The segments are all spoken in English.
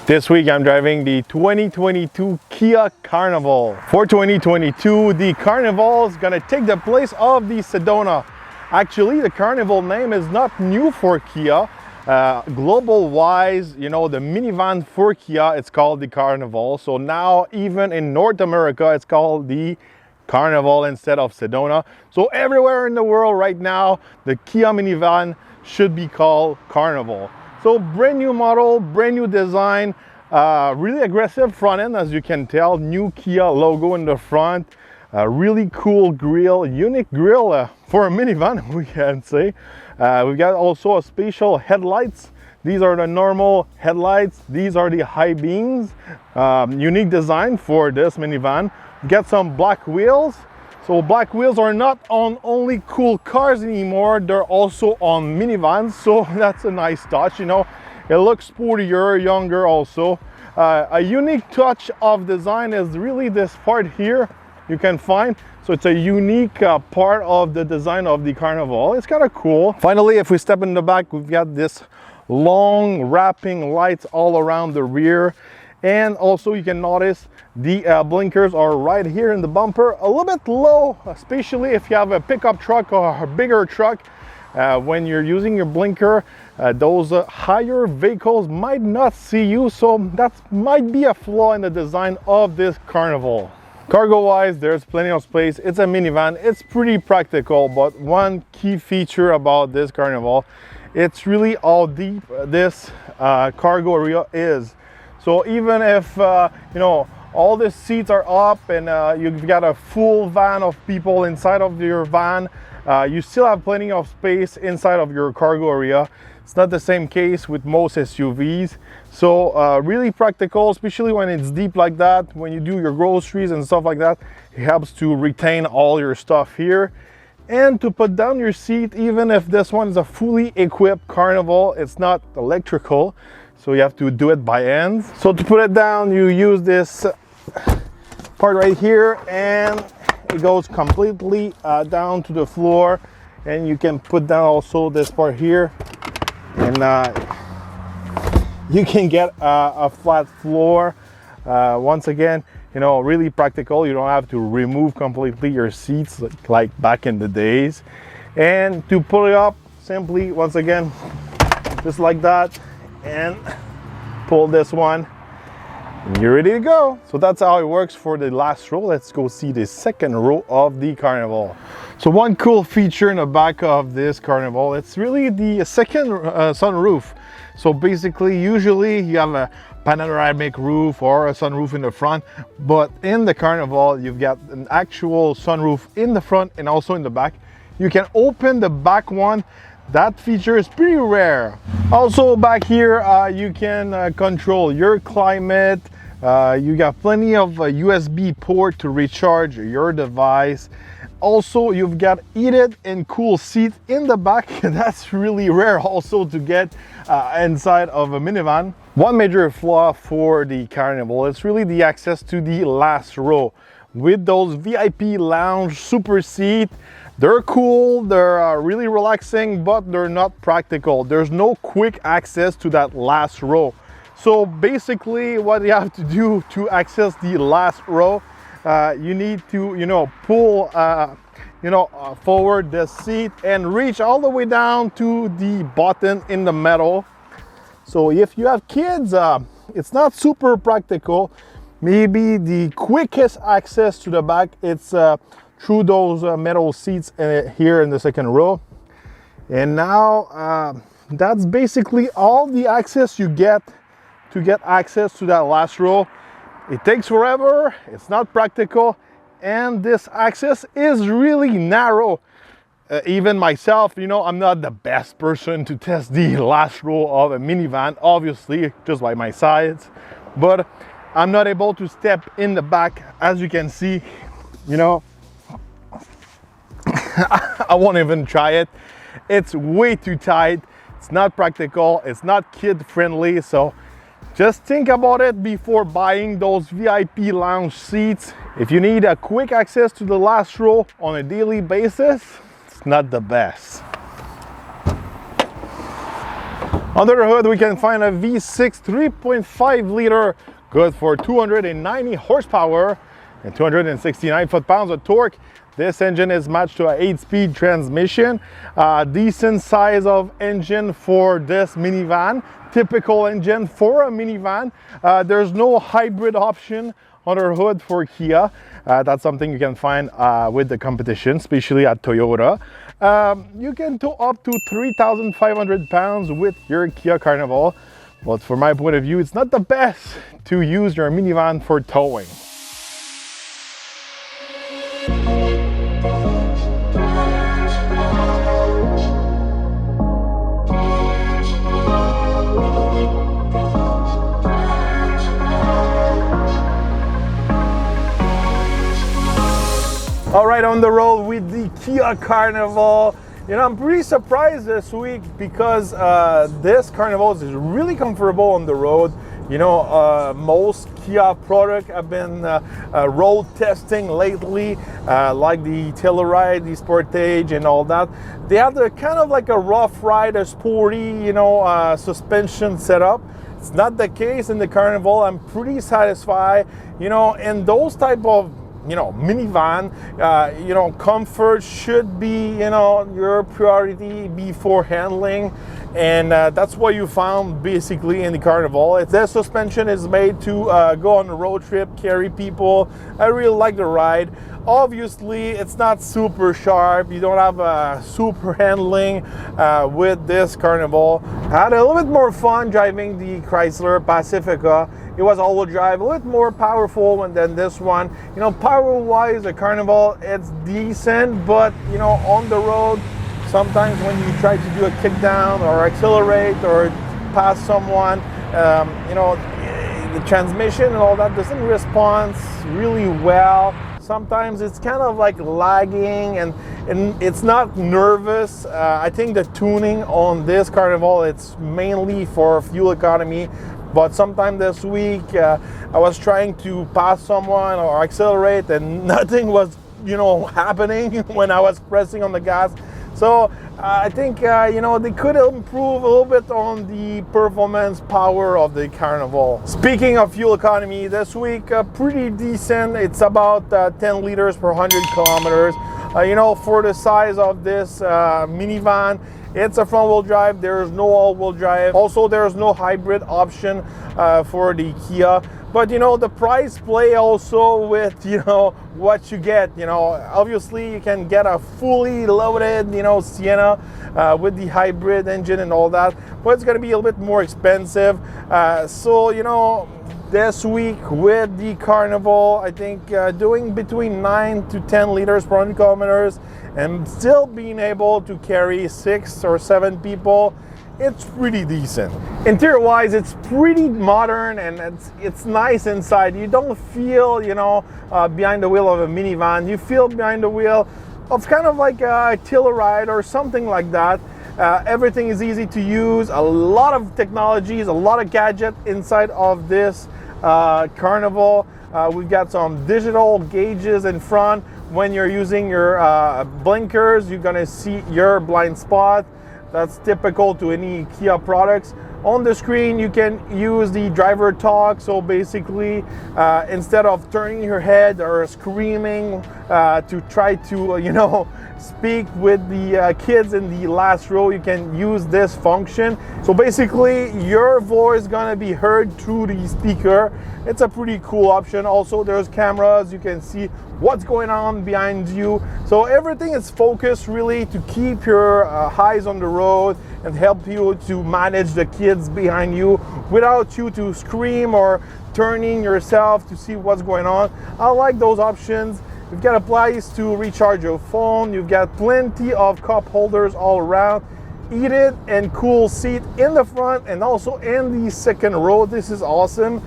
This week I'm driving the 2022 Kia Carnival. For 2022, the Carnival is gonna take the place of the Sedona. Actually, the Carnival name is not new for Kia. Global wise, you know, the minivan for Kia, it's called the Carnival. So now even in North America, it's called the Carnival instead of Sedona. So everywhere in the world right now, the Kia minivan should be called Carnival. So brand new model, brand new design, really aggressive front end, as you can tell. New Kia logo in the front, really cool grille, unique grille for a minivan, we can say. We've got also a special headlights. These are the normal headlights. These are the high beams. Unique design for this minivan. We got some black wheels. So black wheels are not on only cool cars anymore, they're also on minivans, so that's a nice touch, you know. It looks sportier, younger also. A unique touch of design is really this part here you can find. So it's a unique part of the design of the Carnival. It's kind of cool. Finally, if we step in the back, we've got this long wrapping lights all around the rear. And also you can notice the blinkers are right here in the bumper, a little bit low, especially if you have a pickup truck or a bigger truck. When you're using your blinker, those higher vehicles might not see you, so that might be a flaw in the design of this Carnival. Cargo wise, there's plenty of space. It's a minivan, it's pretty practical, but one key feature about this Carnival, it's really how deep this cargo area is. So even if, you know, all the seats are up and you've got a full van of people inside of your van, you still have plenty of space inside of your cargo area. It's not the same case with most SUVs. So really practical, especially when it's deep like that. When you do your groceries and stuff like that, it helps to retain all your stuff here. And to put down your seat, even if this one is a fully equipped Carnival, it's not electrical. So you have to do it by hand. So to put it down, you use this part right here and it goes completely down to the floor. And you can put down also this part here and you can get a flat floor. Once again, you know, really practical. You don't have to remove completely your seats like back in the days. And to pull it up, simply, once again, just like that, and pull this one and you're ready to go. So that's how it works for the last row. Let's go see the second row of the Carnival. So one cool feature in the back of this Carnival, it's really the second sunroof. So basically, usually you have a panoramic roof or a sunroof in the front, but in the Carnival you've got an actual sunroof in the front and also in the back. You can open the back one. That feature is pretty rare. Also back here, you can control your climate. You got plenty of USB port to recharge your device. Also, you've got heated and cool seats in the back. That's really rare also to get inside of a minivan. One major flaw for the Carnival is really the access to the last row. With those VIP lounge super seat, they're cool, they're really relaxing, but they're not practical. There's no quick access to that last row. So basically what you have to do to access the last row, you need to, you know, pull, forward the seat and reach all the way down to the button in the middle. So if you have kids, it's not super practical. Maybe the quickest access to the back, it's through those metal seats here in the second row. And now that's basically all the access you get to get access to that last row. It takes forever, it's not practical, and this access is really narrow. Even myself, you know, I'm not the best person to test the last row of a minivan, obviously, just by my size, but I'm not able to step in the back. As you can see, you know, I won't even try it. It's way too tight. It's not practical. It's not kid friendly. So Just think about it before buying those VIP lounge seats. If you need a quick access to the last row on a daily basis, it's not the best. Under the hood, we can find a V6 3.5 liter, good for 290 horsepower and 269 foot-pounds of torque. This engine is matched to an 8-speed transmission. Decent size of engine for this minivan. Typical engine for a minivan. There's no hybrid option under the hood for Kia. That's something you can find with the competition, especially at Toyota. You can tow up to 3,500 pounds with your Kia Carnival, but from my point of view, it's not the best to use your minivan for towing. All right, on the road with the Kia Carnival. You know, I'm pretty surprised this week because this Carnival is really comfortable on the road. You know, most Kia products have been road testing lately, like the Telluride, the Sportage and all that. They have the kind of like a rough ride, a sporty, you know, suspension setup. It's not the case in the Carnival. I'm pretty satisfied, you know, and those type of, you know, minivan, you know, comfort should be, you know, your priority before handling. And that's what you found basically in the Carnival. Their suspension is made to go on a road trip, carry people. I really like the ride. Obviously, it's not super sharp. You don't have super handling with this Carnival. I had a little bit more fun driving the Chrysler Pacifica. It was all-wheel drive, a little bit more powerful than this one. You know, power-wise, the Carnival, it's decent, but, you know, on the road, sometimes when you try to do a kick down or accelerate or pass someone, you know, the transmission and all that doesn't respond really well. Sometimes it's kind of like lagging and it's not nervous. I think the tuning on this Carnival, it's mainly for fuel economy. But sometime this week, I was trying to pass someone or accelerate and nothing was, you know, happening when I was pressing on the gas. So I think, you know, they could improve a little bit on the performance power of the Carnival. Speaking of fuel economy, this week, pretty decent. It's about 10 liters per 100 kilometers. You know, for the size of this minivan, it's a front-wheel drive. There's no all-wheel drive. Also, there's no hybrid option for the Kia. But, you know, the price play also with, you know, what you get. You know, obviously, you can get a fully loaded, you know, Sienna with the hybrid engine and all that. But it's going to be a little bit more expensive. So, you know, this week with the Carnival, I think doing between 9 to 10 liters per 100 kilometers and still being able to carry 6 or 7 people, it's pretty decent. Interior wise, it's pretty modern and it's nice inside. You don't feel, you know, behind the wheel of a minivan. You feel behind the wheel of kind of like a Telluride or something like that. Everything is easy to use. A lot of technologies, a lot of gadgets inside of this Carnival. We've got some digital gauges in front. When you're using your blinkers, you're gonna see your blind spot. That's typical to any Kia products. On the screen, you can use the driver talk. So basically, instead of turning your head or screaming to try to, you know, speak with the kids in the last row, you can use this function. So basically, your voice is gonna be heard through the speaker. It's a pretty cool option. Also, there's cameras. You can see what's going on behind you. So everything is focused really to keep your eyes on the road and help you to manage the kids behind you without you to scream or turning yourself to see what's going on. I like those options. You've got a place to recharge your phone. You've got plenty of cup holders all around. Heated and cool seat in the front and also in the second row. This is awesome.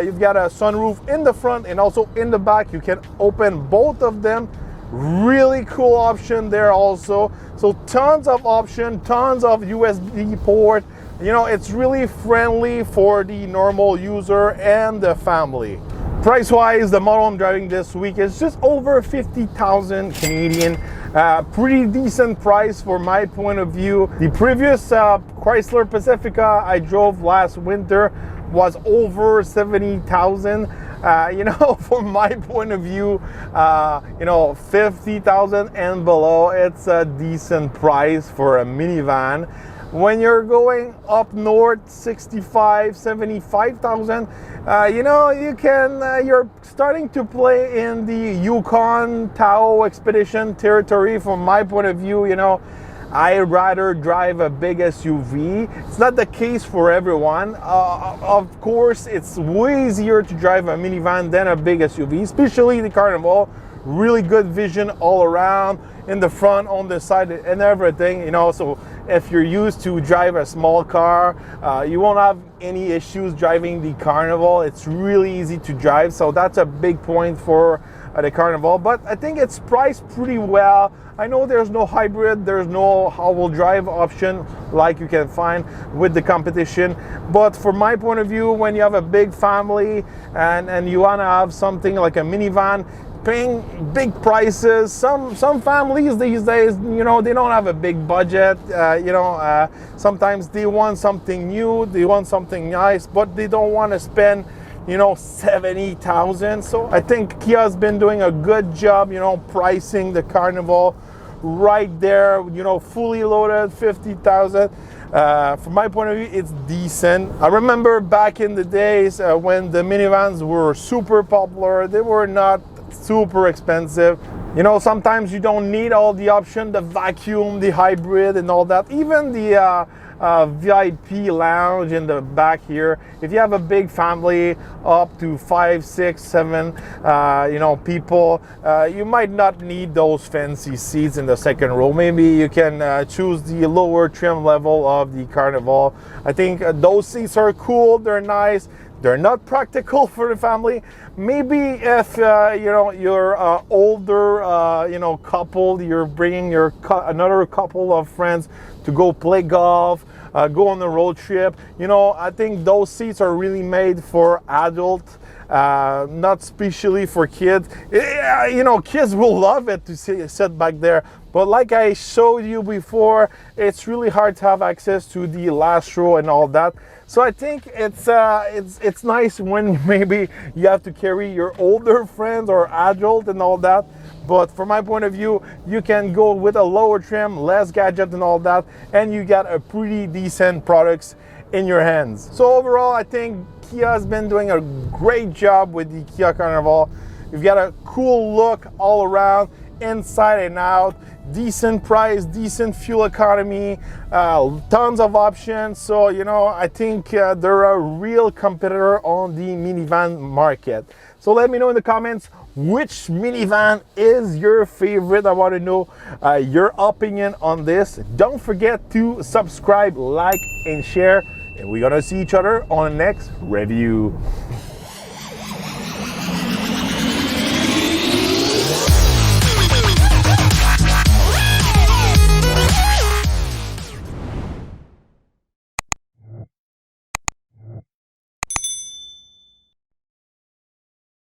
You've got a sunroof in the front and also in the back. You can open both of them. Really cool option there also. So tons of option, tons of USB port You know, it's really friendly for the normal user and the family. Price-wise, the model I'm driving this week is just over 50,000 Canadian. Pretty decent price for my point of view. The previous Chrysler Pacifica I drove last winter was over 70,000. You know, from my point of view, you know, 50,000 and below, it's a decent price for a minivan. When you're going up north, 65, 75,000, you know, you can, you're starting to play in the Yukon, Tahoe Expedition territory. From my point of view, you know, I'd rather drive a big SUV. It's not the case for everyone. Of course, it's way easier to drive a minivan than a big SUV, especially the Carnival. Really good vision all around, in the front, on the side, and everything, you know. So if you're used to drive a small car, you won't have any issues driving the Carnival. It's really easy to drive, so that's a big point for the Carnival. But I think it's priced pretty well. I know there's no hybrid, there's no all-wheel drive option like you can find with the competition. But from my point of view, when you have a big family and you want to have something like a minivan, paying big prices, some families these days, you know, they don't have a big budget. You know, sometimes they want something new, they want something nice, but they don't want to spend, you know, 70,000. So I think Kia's been doing a good job, you know, pricing the Carnival right there, you know, fully loaded, 50,000. From my point of view, it's decent. I remember back in the days when the minivans were super popular, they were not super expensive. You know, sometimes you don't need all the option, the vacuum, the hybrid and all that. Even the VIP lounge in the back here. If you have a big family up to 5, 6, 7, you know, people, you might not need those fancy seats in the second row. Maybe you can choose the lower trim level of the Carnival. I think those seats are cool, they're nice. They're not practical for the family. Maybe if you know, you're older, you know, couple, you're bringing your another couple of friends to go play golf, go on a road trip. You know, I think those seats are really made for adults, not especially for kids. You know, kids will love it to sit back there. But like I showed you before, it's really hard to have access to the last row and all that. So I think it's nice when maybe you have to carry your older friends or adult and all that. But from my point of view, you can go with a lower trim, less gadget and all that, and you get a pretty decent products in your hands. So overall, I think Kia has been doing a great job with the Kia Carnival. You've got a cool look all around, inside and out, decent price, decent fuel economy, tons of options. So, you know, I think they're a real competitor on the minivan market. So let me know in the comments which minivan is your favorite. I want to know your opinion on this. Don't forget to subscribe, like, and share. And we're gonna see each other on the next review.